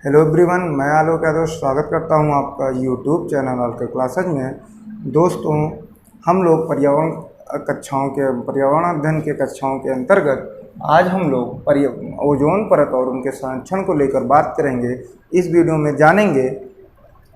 Hello everyone, मैं आलोक यादव स्वागत करता हूं आपका यूट्यूब चैनल आलोक क्लासेज में। दोस्तों, हम लोग पर्यावरण अध्ययन के कक्षाओं के अंतर्गत आज हम लोग ओजोन परत और उनके संरक्षण को लेकर बात करेंगे। इस वीडियो में जानेंगे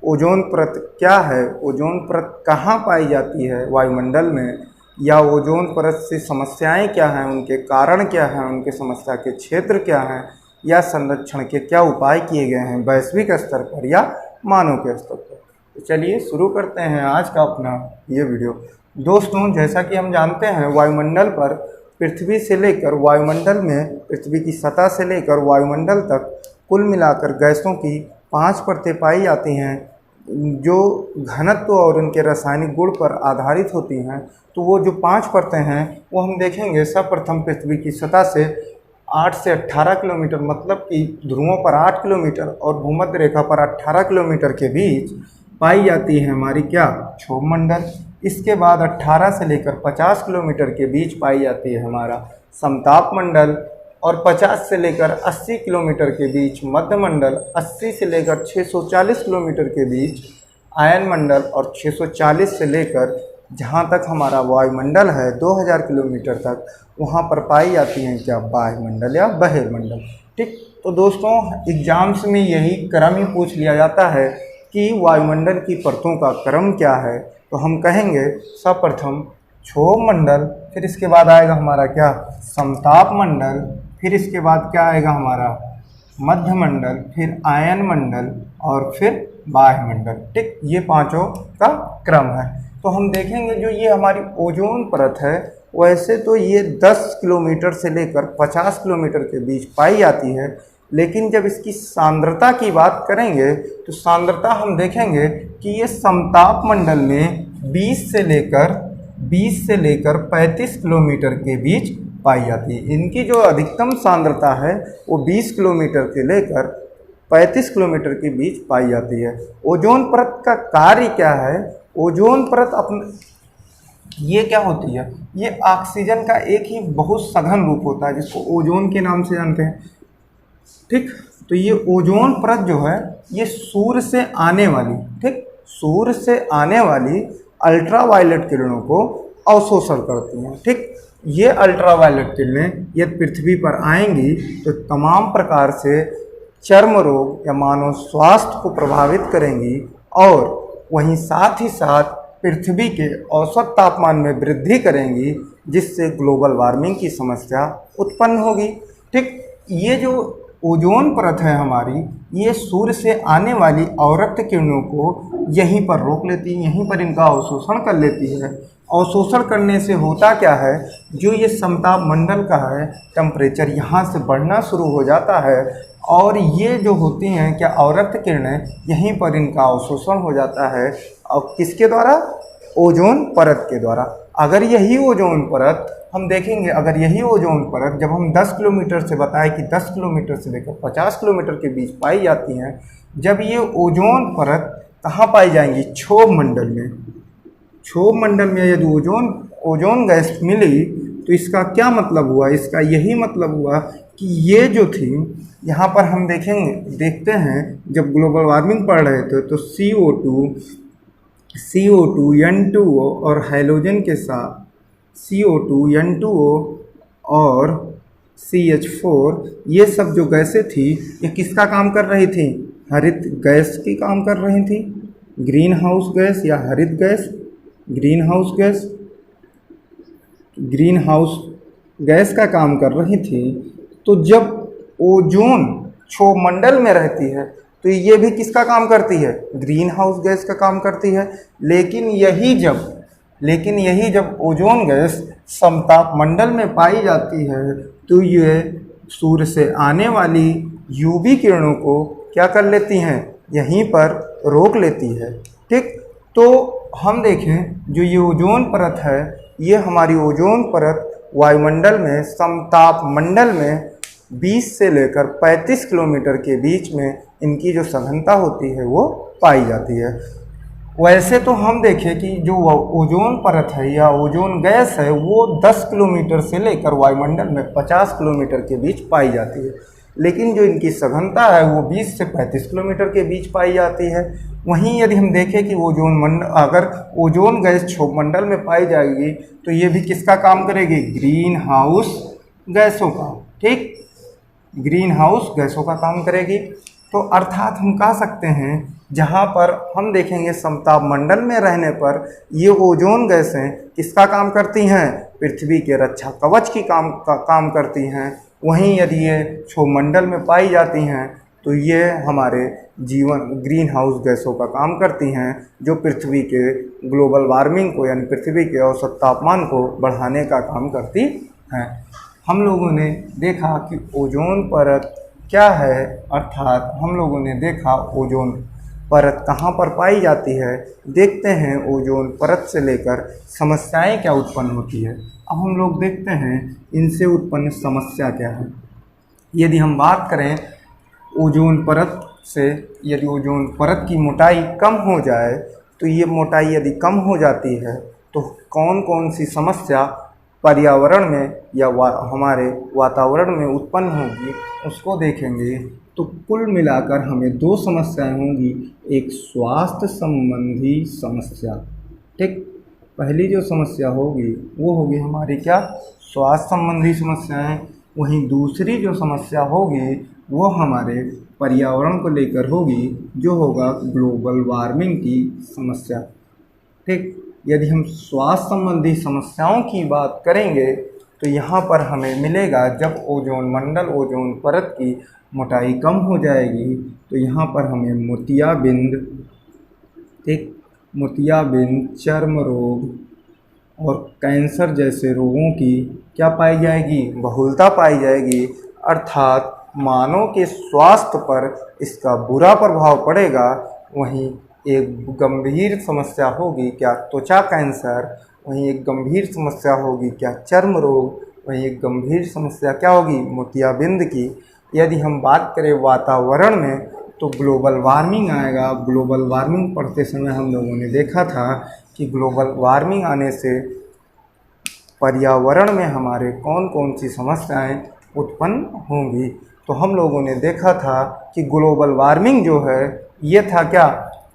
ओजोन परत क्या है, ओजोन परत कहाँ पाई जाती है वायुमंडल में, या ओजोन परत से समस्याएं क्या हैं, उनके कारण क्या हैं, उनके समस्या के क्षेत्र क्या हैं, या संरक्षण के क्या उपाय किए गए हैं वैश्विक स्तर पर या मानव के स्तर पर। तो चलिए शुरू करते हैं आज का अपना ये वीडियो। दोस्तों, जैसा कि हम जानते हैं, वायुमंडल पर पृथ्वी से लेकर वायुमंडल में पृथ्वी की सतह से लेकर वायुमंडल तक कुल मिलाकर गैसों की 5 परतें पाई जाती हैं, जो घनत्व और उनके रासायनिक गुण पर आधारित होती हैं। तो वो जो 5 परतें हैं वो हम देखेंगे। सर्वप्रथम पृथ्वी की सतह से 8 से 18 किलोमीटर, मतलब कि ध्रुवों पर 8 किलोमीटर और भूमध्य रेखा पर 18 किलोमीटर के बीच पाई जाती है हमारी क्या, क्षोभ मंडल। इसके बाद 18 से लेकर 50 किलोमीटर के बीच पाई जाती है हमारा समताप मंडल, और 50 से लेकर 80 किलोमीटर के बीच मध्य मंडल, 80 से लेकर 640 किलोमीटर के बीच आयन मंडल, और 640 से लेकर जहाँ तक हमारा वायुमंडल है 2000 किलोमीटर तक, वहाँ पर पाई जाती हैं क्या, वायुमंडल या बहिर्मंडल। ठीक, तो दोस्तों एग्जाम्स में यही क्रम ही पूछ लिया जाता है कि वायुमंडल की परतों का क्रम क्या है। तो हम कहेंगे सर्वप्रथम क्षोभ मंडल, फिर इसके बाद आएगा हमारा क्या, समताप मंडल, फिर इसके बाद क्या आएगा हमारा मध्य मंडल, फिर आयन मंडल, और फिर वायुमंडल। ठीक, ये पांचों का क्रम है। तो हम देखेंगे जो ये हमारी ओजोन परत है, वैसे तो ये 10 किलोमीटर से लेकर 50 किलोमीटर के बीच पाई जाती है, लेकिन जब इसकी सांद्रता की बात करेंगे तो सांद्रता हम देखेंगे कि ये समताप मंडल में 20 से लेकर 35 किलोमीटर के बीच पाई जाती है। इनकी जो अधिकतम सांद्रता है वो 20 किलोमीटर से लेकर 35 किलोमीटर के बीच पाई जाती है। ओजोन परत का कार्य क्या है? ओजोन परत ये क्या होती है? ये ऑक्सीजन का एक ही बहुत सघन रूप होता है, जिसको ओजोन के नाम से जानते हैं। ठीक, तो ये ओजोन परत जो है ये सूर्य से आने वाली अल्ट्रावायलेट किरणों को अवशोषण करती हैं। ठीक, ये अल्ट्रावायलेट किरणें यदि पृथ्वी पर आएंगी तो तमाम प्रकार से चर्म रोग या मानव स्वास्थ्य को प्रभावित करेंगी, और वहीं साथ ही साथ पृथ्वी के औसत तापमान में वृद्धि करेंगी, जिससे ग्लोबल वार्मिंग की समस्या उत्पन्न होगी। ठीक, ये जो ओजोन परत है हमारी, ये सूर्य से आने वाली अवरक्त किरणों को यहीं पर रोक लेती है, यहीं पर इनका अवशोषण कर लेती है। अवशोषण करने से होता क्या है, जो ये समताप मंडल का है, टेम्परेचर यहाँ से बढ़ना शुरू हो जाता है, और ये जो होती हैं क्या, अवरक्त किरणें, यहीं पर इनका अवशोषण हो जाता है। और किसके द्वारा? ओजोन परत के द्वारा। अगर यही ओजोन परत हम देखेंगे, अगर यही ओजोन परत जब हम 10 किलोमीटर से बताएं कि 10 किलोमीटर से लेकर 50 किलोमीटर के बीच पाई जाती हैं, जब ये ओजोन परत कहाँ पाई जाएंगी? क्षोभ मंडल में। क्षोभ मंडल में यदि ओजोन गैस मिली तो इसका क्या मतलब हुआ? इसका यही मतलब हुआ कि ये जो थी, यहाँ पर हम देखते हैं जब ग्लोबल वार्मिंग पढ़ रहे थे तो CO2 N2O और हाइड्रोजन के साथ CO2 N2O और CH4, ये सब जो गैसें थी ये किसका काम कर रही थी? हरित गैस की काम कर रही थी। ग्रीन हाउस गैस या हरित गैस, ग्रीन हाउस गैस का काम कर रही थी। तो जब ओजोन क्षोभ मंडल में रहती है तो ये भी किसका काम करती है? ग्रीन हाउस गैस का काम करती है। लेकिन यही जब ओजोन गैस समताप मंडल में पाई जाती है तो ये सूर्य से आने वाली यूवी किरणों को क्या कर लेती हैं? यहीं पर रोक लेती है। ठीक, तो हम देखें जो ये ओजोन परत है, ये हमारी ओजोन परत वायुमंडल में समताप मंडल में 20 से लेकर 35 किलोमीटर के बीच में इनकी जो सघनता होती है वो पाई जाती है। वैसे तो हम देखें कि जो ओजोन परत है या ओजोन गैस है वो 10 किलोमीटर से लेकर वायुमंडल में 50 किलोमीटर के बीच पाई जाती है, लेकिन जो इनकी सघनता है वो 20 से 35 किलोमीटर के बीच पाई जाती है। वहीं यदि हम देखें कि अगर ओजोन गैस क्षोभमंडल में पाई जाएगी तो ये भी किसका काम करेगी? ग्रीन हाउस गैसों का। ठीक, ग्रीन हाउस गैसों का काम करेगी। तो अर्थात हम कह सकते हैं जहाँ पर हम देखेंगे समताप मंडल में रहने पर ये ओजोन गैसें किसका काम करती हैं? पृथ्वी के रक्षा कवच की काम करती हैं। वहीं यदि ये क्षोभमंडल में पाई जाती हैं तो ये हमारे जीवन ग्रीन हाउस गैसों का काम करती हैं, जो पृथ्वी के ग्लोबल वार्मिंग को यानी पृथ्वी के औसत तापमान को बढ़ाने का काम करती हैं। हम लोगों ने देखा कि ओजोन परत क्या है, अर्थात हम लोगों ने देखा ओजोन परत कहाँ पर पाई जाती है। देखते हैं ओजोन परत से लेकर समस्याएं क्या उत्पन्न होती है। अब हम लोग देखते हैं इनसे उत्पन्न समस्या क्या है। यदि हम बात करें ओजोन परत से, यदि ओजोन परत की मोटाई कम हो जाए तो ये मोटाई यदि कम हो जाती है तो कौन कौन सी समस्या पर्यावरण में या हमारे वातावरण में उत्पन्न होगी उसको देखेंगे। तो कुल मिलाकर हमें दो समस्याएं होंगी। एक स्वास्थ्य संबंधी समस्या, ठीक, पहली जो समस्या होगी वो होगी हमारी क्या? स्वास्थ्य संबंधी समस्याएं। वहीं दूसरी जो समस्या होगी वो हमारे पर्यावरण को लेकर होगी, जो होगा ग्लोबल वार्मिंग की समस्या। ठीक, यदि हम स्वास्थ्य संबंधी समस्याओं की बात करेंगे तो यहाँ पर हमें मिलेगा जब ओजोन मंडल ओजोन परत की मोटाई कम हो जाएगी तो यहाँ पर हमें मोतियाबिंद, ठीक, मोतियाबिंद, चर्म रोग और कैंसर जैसे रोगों की क्या पाई जाएगी? बहुलता पाई जाएगी। अर्थात मानव के स्वास्थ्य पर इसका बुरा प्रभाव पड़ेगा। वहीं एक गंभीर समस्या होगी क्या? त्वचा कैंसर। वहीं एक गंभीर समस्या होगी क्या? चर्म रोग। वहीं एक गंभीर समस्या क्या होगी? मोतियाबिंद की। यदि हम बात करें वातावरण में तो ग्लोबल वार्मिंग आएगा। ग्लोबल वार्मिंग पढ़ते समय हम लोगों ने देखा था कि ग्लोबल वार्मिंग आने से पर्यावरण में हमारे कौन कौन सी समस्याएं उत्पन्न होंगी। तो हम लोगों ने देखा था कि ग्लोबल वार्मिंग जो है ये था क्या?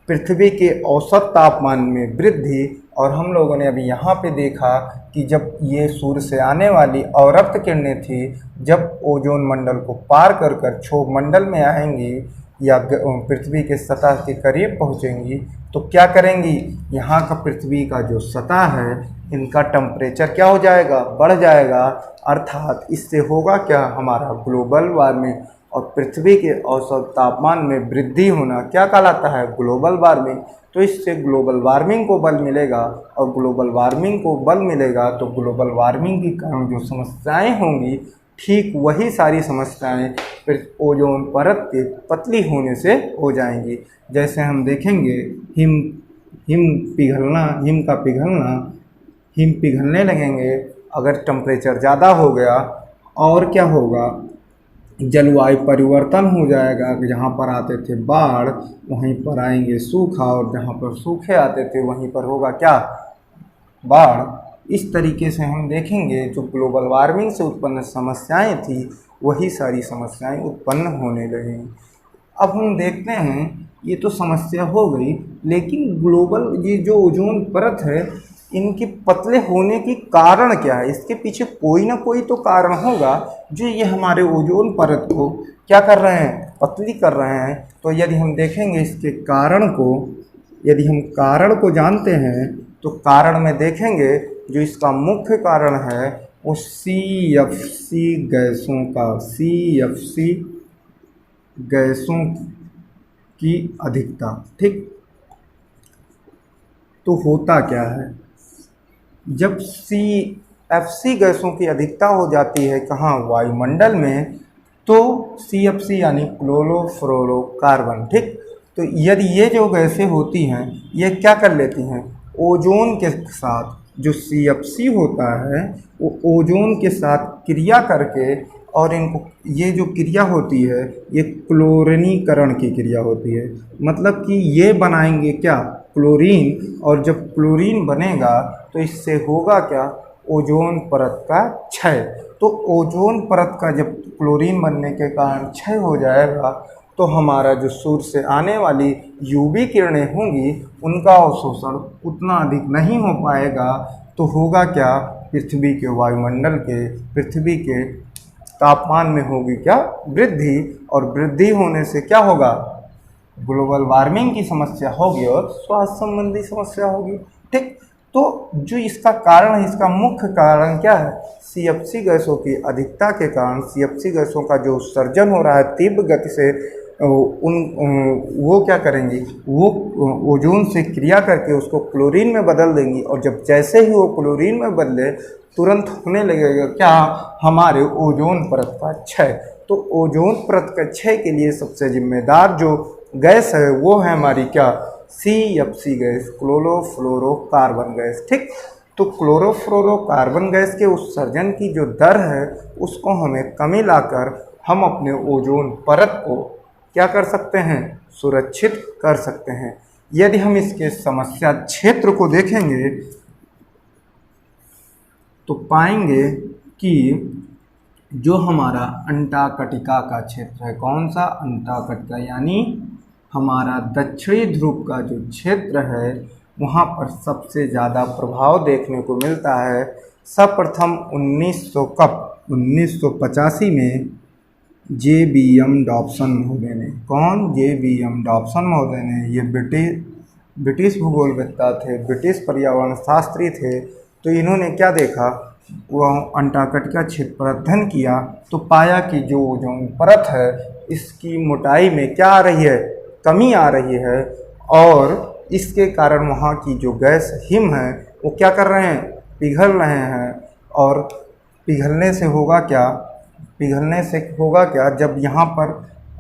पृथ्वी के औसत तापमान में वृद्धि। और हम लोगों ने अभी यहाँ पे देखा कि जब ये सूर्य से आने वाली अवरक्त किरणें थी, जब ओजोन मंडल को पार कर कर क्षोभमंडल में आएंगी या पृथ्वी के सतह के करीब पहुँचेंगी तो क्या करेंगी? यहाँ का पृथ्वी का जो सतह है इनका टेम्परेचर क्या हो जाएगा? बढ़ जाएगा। अर्थात इससे होगा क्या? हमारा ग्लोबल वार्मिंग और पृथ्वी के औसत तापमान में वृद्धि होना क्या कहलाता है? Global warming. तो इससे ग्लोबल वार्मिंग को बल मिलेगा और ग्लोबल वार्मिंग को बल मिलेगा तो ग्लोबल वार्मिंग के कारण जो समस्याएं होंगी ठीक वही सारी समस्याएं फिर ओजोन परत के पतली होने से हो जाएंगी। जैसे हम देखेंगे हिम पिघलना, हिम का पिघलना, हिम पिघलने लगेंगे अगर टेम्परेचर ज़्यादा हो गया। और क्या होगा? जलवायु परिवर्तन हो जाएगा। जहाँ पर आते थे बाढ़ वहीं पर आएंगे सूखा, और जहाँ पर सूखे आते थे वहीं पर होगा क्या? बाढ़। इस तरीके से हम देखेंगे जो ग्लोबल वार्मिंग से उत्पन्न समस्याएं थी वही सारी समस्याएं उत्पन्न होने लगेंगी। अब हम देखते हैं ये तो समस्या हो गई, लेकिन ग्लोबल ये जो ओजोन परत है इनके पतले होने की कारण क्या है? इसके पीछे कोई ना कोई तो कारण होगा जो ये हमारे ओजोन परत को क्या कर रहे हैं? पतली कर रहे हैं। तो यदि हम देखेंगे इसके कारण को, यदि हम कारण को जानते हैं तो कारण में देखेंगे जो इसका मुख्य कारण है वो CFC गैसों का, CFC गैसों की अधिकता। ठीक, तो होता क्या है जब CFC गैसों की अधिकता हो जाती है कहाँ? वायुमंडल में, तो CFC यानी क्लोरोफ्लोरोकार्बन। ठीक, तो यदि ये जो गैसें होती हैं ये क्या कर लेती हैं? ओजोन के साथ जो CFC होता है वो ओजोन के साथ क्रिया करके, और इनको ये जो क्रिया होती है ये क्लोरीनीकरण की क्रिया होती है। मतलब कि ये बनाएंगे क्या? क्लोरीन। और जब क्लोरीन बनेगा तो इससे होगा क्या? ओजोन परत का क्षय। तो ओजोन परत का जब क्लोरीन बनने के कारण क्षय हो जाएगा तो हमारा जो सूर्य से आने वाली यूवी किरणें होंगी उनका अवशोषण उतना अधिक नहीं हो पाएगा। तो होगा क्या, पृथ्वी के वायुमंडल के, पृथ्वी के तापमान में होगी क्या, वृद्धि। और वृद्धि होने से क्या होगा, ग्लोबल वार्मिंग की समस्या होगी और स्वास्थ्य संबंधी समस्या होगी। ठीक, तो जो इसका कारण है, इसका मुख्य कारण क्या है, सीएफसी गैसों की अधिकता के कारण, सीएफसी गैसों का जो उत्सर्जन हो रहा है तीव्र गति से, वो क्या करेंगी, वो ओजोन से क्रिया करके उसको क्लोरीन में बदल देंगी। और जब जैसे ही वो क्लोरीन में बदले तुरंत होने लगेगा क्या, हमारे ओजोन परत का क्षय। तो ओजोन परत के क्षय के लिए सबसे जिम्मेदार जो गैस है वो है हमारी क्या, सीएफसी गैस, क्लोरोफ्लोरोकार्बन गैस। ठीक, तो क्लोरोफ्लोरोकार्बन गैस के उत्सर्जन की जो दर है उसको हमें कमी लाकर हम अपने ओजोन परत को क्या कर सकते हैं, सुरक्षित कर सकते हैं। यदि हम इसके समस्या क्षेत्र को देखेंगे तो पाएंगे कि जो हमारा अंटार्कटिका का क्षेत्र है, कौन सा, अंटार्कटिका, यानी हमारा दक्षिणी ध्रुव का जो क्षेत्र है वहाँ पर सबसे ज़्यादा प्रभाव देखने को मिलता है। सर्वप्रथम 1985 में JBM डॉप्सन महोदय ने, कौन, JBM डॉप्सन महोदय ने, ये ब्रिटिश भूगोलवेत्ता थे, ब्रिटिश पर्यावरण शास्त्री थे। तो इन्होंने क्या देखा, वह अंटार्कटिका क्षेत्र पर अध्ययन किया तो पाया कि जो ओजोन परत है इसकी मोटाई में क्या आ रही है, कमी आ रही है। और इसके कारण वहाँ की जो गैस हिम है वो क्या कर रहे हैं, पिघल रहे हैं। और पिघलने से होगा क्या, जब यहाँ पर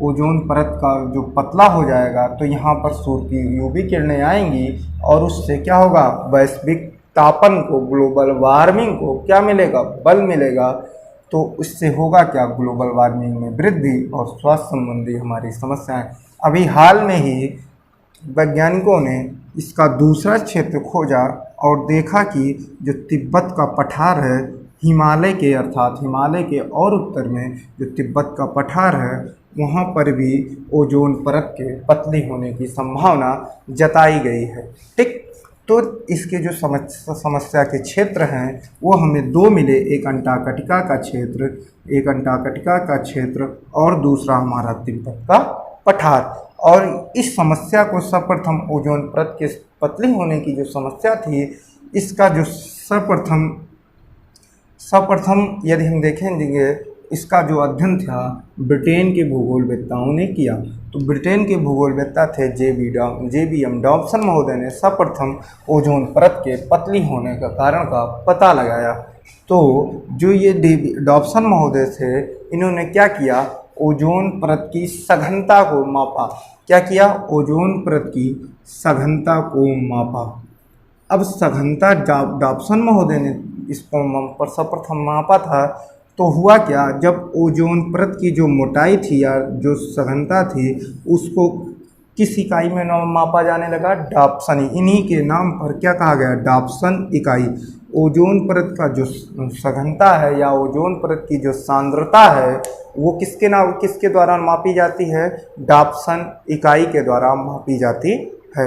ओजोन परत का जो पतला हो जाएगा तो यहाँ पर सूर्य की यूवी किरणें आएंगी और उससे क्या होगा, वैश्विक तापन को, ग्लोबल वार्मिंग को क्या मिलेगा, बल मिलेगा। तो इससे होगा क्या, ग्लोबल वार्मिंग में वृद्धि और स्वास्थ्य संबंधी हमारी समस्याएं। अभी हाल में ही वैज्ञानिकों ने इसका दूसरा क्षेत्र खोजा और देखा कि जो तिब्बत का पठार है, हिमालय के, अर्थात हिमालय के और उत्तर में जो तिब्बत का पठार है वहाँ पर भी ओजोन परत के पतली होने की संभावना जताई गई है। ठीक, तो इसके जो समस्या के क्षेत्र हैं वो हमें दो मिले, एक अंटार्कटिका का क्षेत्र और दूसरा हमारा तिब्बत का पठार। और इस समस्या को सर्वप्रथम ओजोन परत के पतली होने की जो समस्या थी, इसका जो सर्वप्रथम यदि हम देखेंगे, इसका जो अध्ययन था ब्रिटेन के भूगोलवेत्ताओं ने किया। तो ब्रिटेन के भूगोलवेत्ता थे JBM डॉप्सन महोदय ने सर्वप्रथम ओजोन परत के पतली होने का कारण का पता लगाया। तो जो ये डॉप्सन महोदय थे, इन्होंने क्या किया, ओजोन परत की सघनता को मापा। क्या किया, ओजोन परत की सघनता को मापा। अब सघनता डॉप्सन महोदय ने इस पर सर्वप्रथम मापा था। तो हुआ क्या, जब ओजोन परत की जो मोटाई थी या जो सघनता थी उसको किस इकाई में मापा जाने लगा, डॉप्सन, इन्हीं के नाम पर क्या कहा गया, डॉप्सन इकाई। ओजोन परत का जो सघनता है या ओजोन परत की जो सांद्रता है वो किसके द्वारा मापी जाती है, डॉप्सन इकाई के द्वारा मापी जाती है।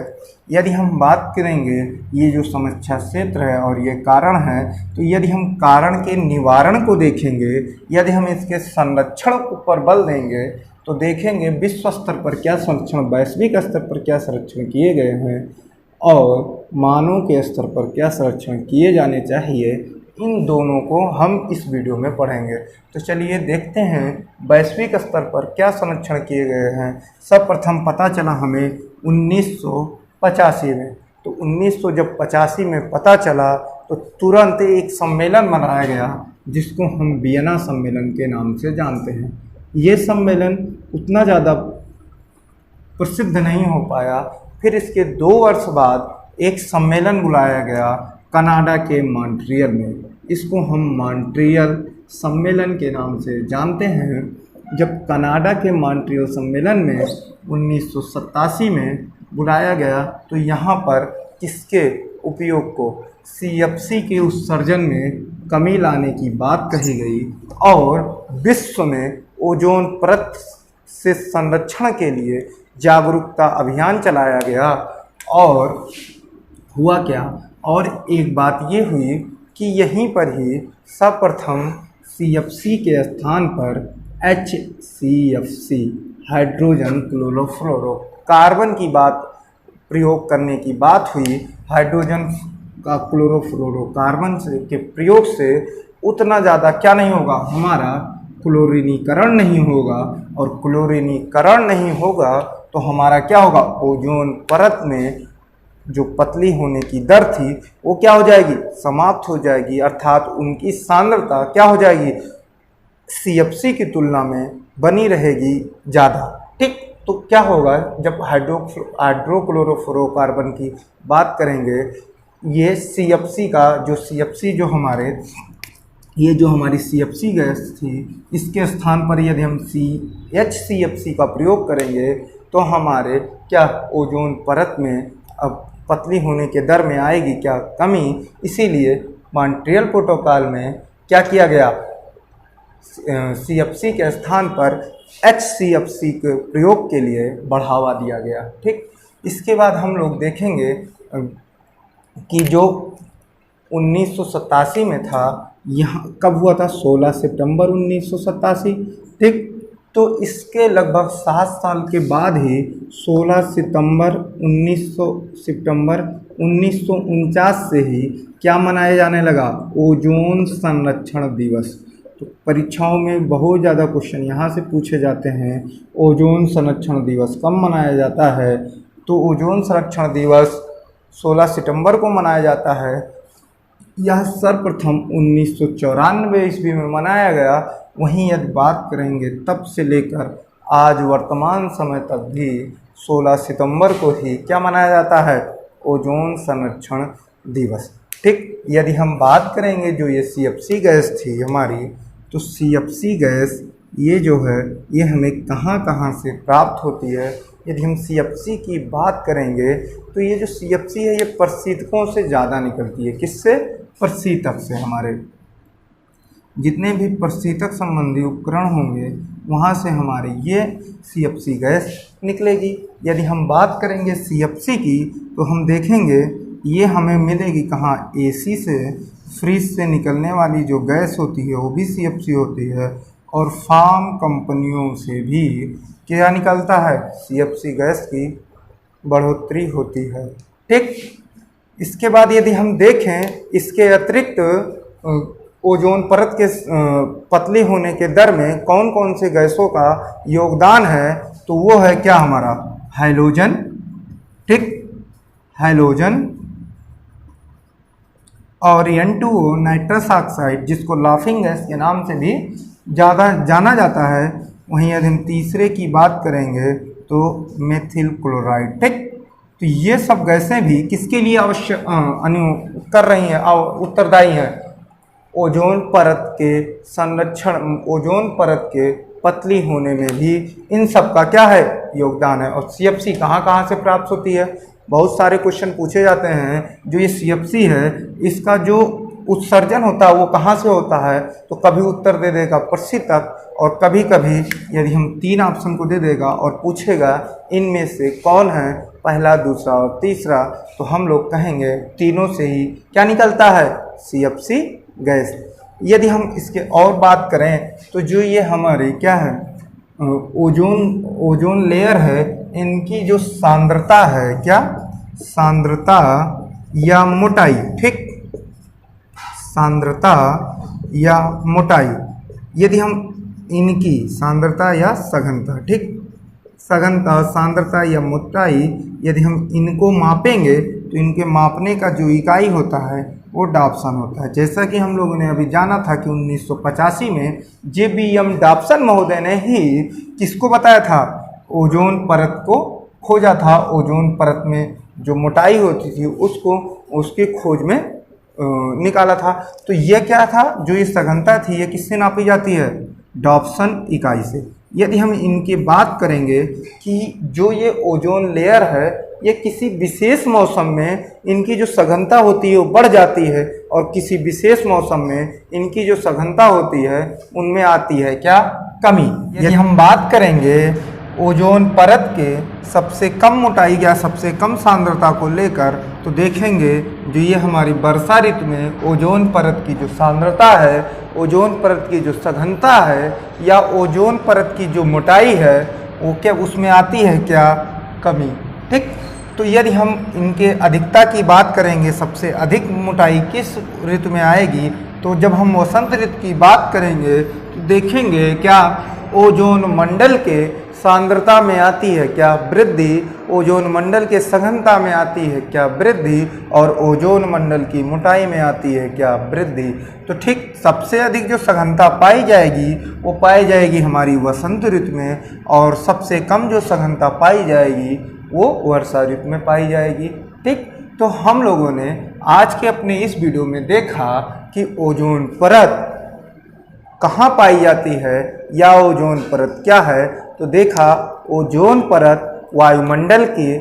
यदि हम बात करेंगे ये जो समस्या क्षेत्र है और ये कारण है, तो यदि हम कारण के निवारण को देखेंगे, यदि हम इसके संरक्षण पर बल देंगे तो देखेंगे विश्व स्तर पर क्या संरक्षण, वैश्विक स्तर पर क्या संरक्षण किए गए हैं और मानव के स्तर पर क्या संरक्षण किए जाने चाहिए, इन दोनों को हम इस वीडियो में पढ़ेंगे। तो चलिए देखते हैं वैश्विक स्तर पर क्या संरक्षण किए गए हैं। सर्वप्रथम पता चला हमें 1985 में। तो 1985 में पता चला तो तुरंत एक सम्मेलन मनाया गया जिसको हम वियना सम्मेलन के नाम से जानते हैं। ये सम्मेलन उतना ज़्यादा प्रसिद्ध नहीं हो पाया। फिर इसके 2 वर्ष बाद एक सम्मेलन बुलाया गया कनाडा के मॉन्ट्रियल में। इसको हम मॉन्ट्रियल सम्मेलन के नाम से जानते हैं। जब कनाडा के मॉन्ट्रियल सम्मेलन में 1987 में बुलाया गया तो यहाँ पर किसके उपयोग को, CFC के उत्सर्जन में कमी लाने की बात कही गई और विश्व में ओजोन परत से संरक्षण के लिए जागरूकता अभियान चलाया गया। और हुआ क्या, और एक बात ये हुई कि यहीं पर ही सर्वप्रथम CFC के स्थान पर HCFC हाइड्रोजन क्लोरोफ्लोरोकार्बन की बात प्रयोग करने की बात हुई। हाइड्रोजन का क्लोरोफ्लोरोकार्बन के प्रयोग से उतना ज़्यादा क्या नहीं होगा, हमारा क्लोरीनीकरण नहीं होगा, और क्लोरीनीकरण नहीं होगा तो हमारा क्या होगा, ओजोन परत में जो पतली होने की दर थी वो क्या हो जाएगी, समाप्त हो जाएगी, अर्थात उनकी सांद्रता क्या हो जाएगी, CFC की तुलना में बनी रहेगी ज़्यादा। ठीक, तो क्या होगा जब हाइड्रोक्लोरोफ्लोरोकार्बन की बात करेंगे, ये CFC का जो CFC जो हमारे ये जो हमारी CFC गैस थी, इसके स्थान पर यदि हम HCFC का प्रयोग करेंगे तो हमारे क्या ओजोन परत में अब पतली होने के दर में आएगी क्या, कमी। इसीलिए मॉन्ट्रियल प्रोटोकॉल में क्या किया गया, CFC के स्थान पर HCFC के प्रयोग के लिए बढ़ावा दिया गया। ठीक, इसके बाद हम लोग देखेंगे कि जो 1987 में था, यहाँ कब हुआ था, 16 सितंबर 1987। ठीक, तो इसके लगभग 7 साल के बाद ही 16 सितंबर 1949 से ही क्या मनाया जाने लगा, ओजोन संरक्षण दिवस। तो परीक्षाओं में बहुत ज़्यादा क्वेश्चन यहाँ से पूछे जाते हैं, ओजोन संरक्षण दिवस कब मनाया जाता है। तो ओजोन संरक्षण दिवस 16 सितंबर को मनाया जाता है। यह सर्वप्रथम 1994 ईस्वी में मनाया गया। वहीं यदि बात करेंगे तब से लेकर आज वर्तमान समय तक भी 16 सितंबर को ही क्या मनाया जाता है, ओजोन संरक्षण दिवस। ठीक, यदि हम बात करेंगे जो ये CFC गैस थी हमारी, तो CFC गैस ये जो है ये हमें कहाँ कहाँ से प्राप्त होती है। यदि हम CFC की बात करेंगे तो ये जो CFC है ये प्रशीतकों से ज़्यादा निकलती है। किससे, प्रशीतक से। हमारे जितने भी प्रशीतक संबंधी उपकरण होंगे वहाँ से हमारी ये CFC गैस निकलेगी। यदि हम बात करेंगे CFC की तो हम देखेंगे ये हमें मिलेगी कहाँ, AC से, फ्रिज से निकलने वाली जो गैस होती है वो भी CFC होती है, और फार्म कंपनियों से भी क्या निकलता है, CFC गैस की बढ़ोतरी होती है। ठीक, इसके बाद यदि हम देखें इसके अतिरिक्त ओजोन परत के पतली होने के दर में कौन कौन से गैसों का योगदान है, तो वो है क्या, हमारा हाइड्रोजन। ठीक, हाइड्रोजन और N2O नाइट्रस ऑक्साइड, जिसको लाफिंग गैस के नाम से भी ज़्यादा जाना जाता है। वहीं यदि हम तीसरे की बात करेंगे तो मेथिल क्लोराइड। ठीक, तो ये सब गैसें भी किसके लिए आवश्यक कर रही हैं, उत्तरदायी हैं, ओजोन परत के संरक्षण, ओजोन परत के पतली होने में भी इन सब का क्या है, योगदान है। और CFC कहाँ कहाँ से प्राप्त होती है, बहुत सारे क्वेश्चन पूछे जाते हैं। जो ये CFC है इसका जो उत्सर्जन होता है वो कहाँ से होता है, तो कभी उत्तर दे देगा प्रशीतक, और कभी कभी यदि हम 3 ऑप्शन को दे देगा और पूछेगा इनमें से कौन है पहला, दूसरा और तीसरा, तो हम लोग कहेंगे तीनों से ही क्या निकलता है, CFC गैस। यदि हम इसके और बात करें तो जो ये हमारी क्या है, ओजोन लेयर है, इनकी जो सांद्रता है, क्या सांद्रता या मोटाई। ठीक, सांद्रता या मोटाई, यदि हम इनकी सांद्रता या सघनता, ठीक, सघनता, सांद्रता या मोटाई यदि हम इनको मापेंगे तो इनके मापने का जो इकाई होता है वो डॉप्सन होता है। जैसा कि हम लोगों ने अभी जाना था कि 1985 में JBM डॉप्सन महोदय ने ही किसको बताया था, ओजोन परत को खोजा था। ओजोन परत में जो मोटाई होती थी उसको उसकी खोज में निकाला था। तो ये क्या था, जो ये सघनता थी ये किससे नापी जाती है, डॉप्सन इकाई से। यदि हम इनकी बात करेंगे कि जो ये ओजोन लेयर है ये किसी विशेष मौसम में इनकी जो सघनता होती है वो बढ़ जाती है और किसी विशेष मौसम में इनकी जो सघनता होती है उनमें आती है क्या, कमी। यदि हम बात करेंगे ओजोन परत के सबसे कम मोटाई या सबसे कम सांद्रता को लेकर, तो देखेंगे जो ये हमारी वर्षा ऋतु में ओजोन परत की जो सांद्रता है, ओजोन परत की जो सघनता है या ओजोन परत की जो मोटाई है वो क्या, उसमें आती है क्या, कमी। ठीक, तो यदि हम इनके अधिकता की बात करेंगे, सबसे अधिक मोटाई किस ऋतु में आएगी, तो जब हम वसंत ऋतु की बात करेंगे तो देखेंगे क्या, ओजोन मंडल के सांद्रता में आती है क्या, वृद्धि। ओजोन मंडल के सघनता में आती है क्या, वृद्धि। और ओजोन मंडल की मोटाई में आती है क्या, वृद्धि। तो ठीक, सबसे अधिक जो सघनता पाई जाएगी वो पाई जाएगी हमारी वसंत ऋतु में और सबसे कम जो सघनता पाई जाएगी वो वर्षा ऋतु में पाई जाएगी। ठीक, तो हम लोगों ने आज के अपने इस वीडियो में देखा कि ओजोन परत कहाँ पाई जाती है या ओजोन परत क्या है। तो देखा, ओजोन परत वायुमंडल की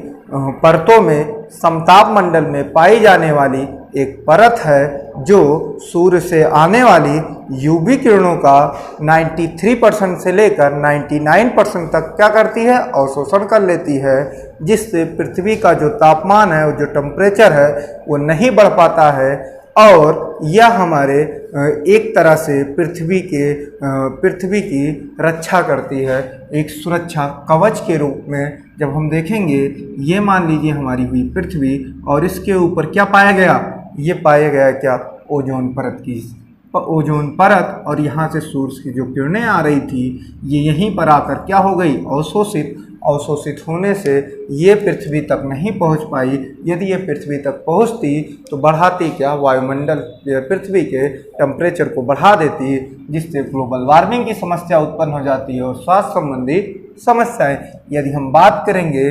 परतों में समताप मंडल में पाई जाने वाली एक परत है जो सूर्य से आने वाली यूवी किरणों का 93% से लेकर 99% तक क्या करती है, अवशोषण कर लेती है, जिससे पृथ्वी का जो तापमान है, जो टेम्परेचर है वो नहीं बढ़ पाता है और यह हमारे एक तरह से पृथ्वी की रक्षा करती है, एक सुरक्षा कवच के रूप में। जब हम देखेंगे, ये मान लीजिए हमारी हुई पृथ्वी और इसके ऊपर क्या पाया गया, ये पाया गया क्या, ओजोन परत की ओजोन परत। और यहाँ से सूर्य की जो किरणें आ रही थी ये यहीं पर आकर क्या हो गई, अवशोषित होने से ये पृथ्वी तक नहीं पहुंच पाई। यदि ये पृथ्वी तक पहुंचती तो बढ़ाती क्या, वायुमंडल पृथ्वी के टेम्परेचर को बढ़ा देती, जिससे ग्लोबल वार्मिंग की समस्या उत्पन्न हो जाती है और स्वास्थ्य संबंधी समस्याएं। यदि हम बात करेंगे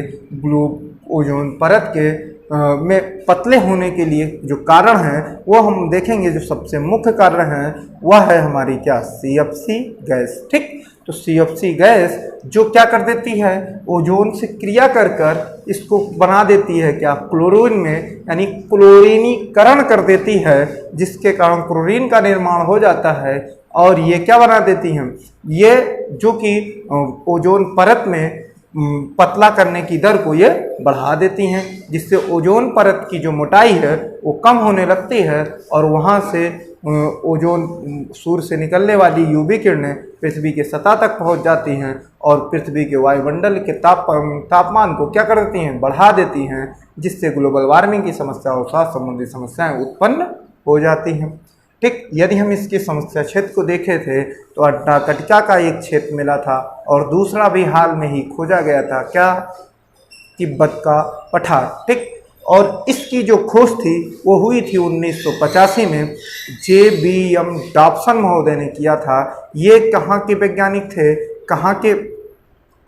ओजोन परत के में पतले होने के लिए जो कारण है वो हम देखेंगे, जो सबसे मुख्य कारण है वह है हमारी क्या, CFC गैस। ठीक, तो CFC गैस जो क्या कर देती है, ओजोन से क्रिया कर कर इसको बना देती है क्या, क्लोरीन में, यानी क्लोरीनीकरण कर देती है, जिसके कारण क्लोरीन का निर्माण हो जाता है और ये क्या बना देती हैं, ये जो कि ओजोन परत में पतला करने की दर को ये बढ़ा देती हैं, जिससे ओजोन परत की जो मोटाई है वो कम होने लगती है और वहाँ से ओजोन सूर्य से निकलने वाली यूवी किरणें पृथ्वी के सतह तक पहुँच जाती हैं और पृथ्वी के वायुमंडल के तापमान को क्या कर देती हैं, बढ़ा देती हैं, जिससे ग्लोबल वार्मिंग की समस्या और स्वास्थ्य संबंधी समस्याएं उत्पन्न हो जाती हैं। ठीक, यदि हम इसकी समस्या क्षेत्र को देखे थे तो अंटार्कटिका का एक क्षेत्र मिला था और दूसरा भी हाल में ही खोजा गया था, क्या, तिब्बत का पठार। ठीक, और इसकी जो खोज थी वो हुई थी 1985 में, JBM डॉप्सन महोदय ने किया था। ये कहाँ के वैज्ञानिक थे, कहाँ के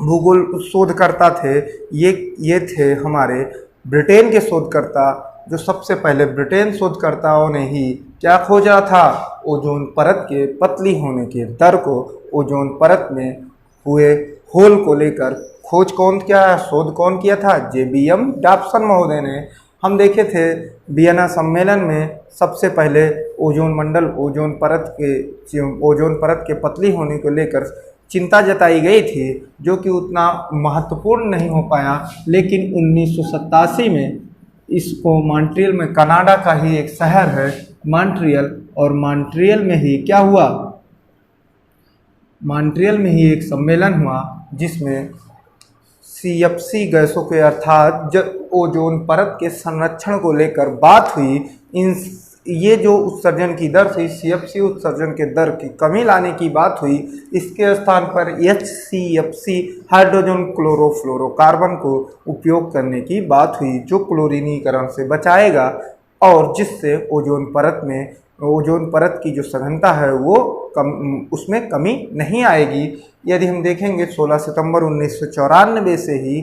भूगोल शोधकर्ता थे, ये थे हमारे ब्रिटेन के शोधकर्ता, जो सबसे पहले ब्रिटेन शोधकर्ताओं ने ही क्या खोजा था, ओजोन परत के पतली होने के दर को, ओजोन परत में हुए होल को लेकर खोज शोध कौन किया था, JBM डॉप्सन महोदय ने। हम देखे थे वियना सम्मेलन में सबसे पहले ओजोन परत के पतली होने को लेकर चिंता जताई गई थी, जो कि उतना महत्वपूर्ण नहीं हो पाया, लेकिन 1987 में इसको मॉन्ट्रियल में, कनाडा का ही एक शहर है मॉन्ट्रियल, और मॉन्ट्रियल में ही क्या हुआ, मॉन्ट्रियल में ही एक सम्मेलन हुआ जिसमें CFC गैसों के अर्थात ओजोन परत के संरक्षण को लेकर बात हुई। ये जो उत्सर्जन की दर थी, CFC उत्सर्जन के दर की कमी लाने की बात हुई। इसके स्थान पर HCFC हाइड्रोजन क्लोरोफ्लोरोकार्बन को उपयोग करने की बात हुई, जो क्लोरीनीकरण से बचाएगा और जिससे ओजोन परत की जो सघनता है वो उसमें कमी नहीं आएगी। यदि हम देखेंगे 16 सितंबर 1994 से ही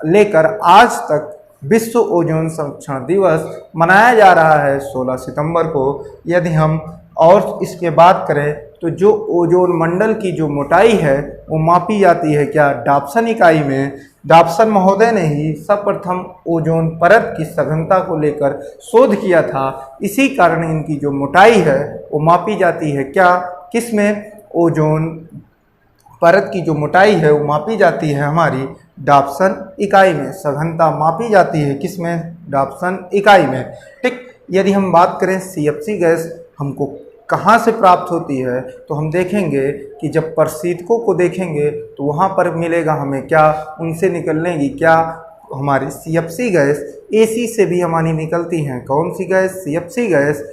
लेकर आज तक विश्व ओजोन संरक्षण दिवस मनाया जा रहा है 16 सितंबर को। यदि हम और इसके बात करें तो जो ओजोन मंडल की जो मोटाई है वो मापी जाती है क्या, डॉप्सन इकाई में। डॉप्सन महोदय ने ही सर्वप्रथम ओजोन परत की सघनता को लेकर शोध किया था, इसी कारण इनकी जो मोटाई है वो मापी जाती है क्या, किसमें, ओजोन परत की जो मोटाई है वो मापी जाती है हमारी डॉप्सन इकाई में। सघनता मापी जाती है किसमें, डॉप्सन इकाई में। ठीक, यदि हम बात करें CFC गैस हमको कहाँ से प्राप्त होती है, तो हम देखेंगे कि जब प्रशीतकों को देखेंगे तो वहाँ पर मिलेगा हमें क्या, उनसे निकलने की क्या, हमारी CFC गैस। AC से भी हमारी निकलती हैं, कौन सी गैस, CFC गैस।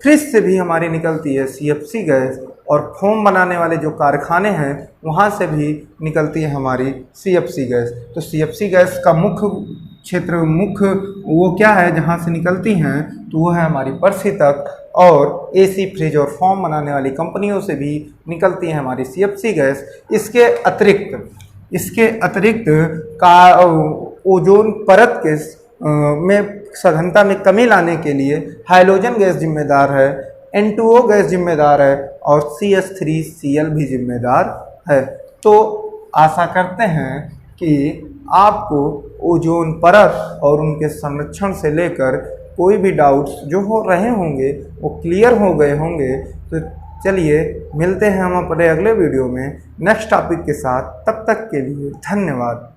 फ्रिज से भी हमारी निकलती है CFC गैस, और फोम बनाने वाले जो कारखाने हैं वहाँ से भी निकलती है हमारी CFC गैस। तो CFC गैस का मुख्य क्षेत्र, मुख्य वो क्या है जहाँ से निकलती हैं, तो वो है हमारी प्रशीतक, और AC, फ्रिज और फोम बनाने वाली कंपनियों से भी निकलती है हमारी CFC गैस। इसके अतिरिक्त का ओजोन परत के में सघनता में कमी लाने के लिए हाइड्रोजन गैस जिम्मेदार है, N2O गैस जिम्मेदार है, और CH3Cl भी जिम्मेदार है। तो आशा करते हैं कि आपको ओजोन परत और उनके संरक्षण से लेकर कोई भी डाउट्स जो हो रहे होंगे वो क्लियर हो गए होंगे। तो चलिए मिलते हैं हम अपने अगले वीडियो में नेक्स्ट टॉपिक के साथ, तब तक के लिए धन्यवाद।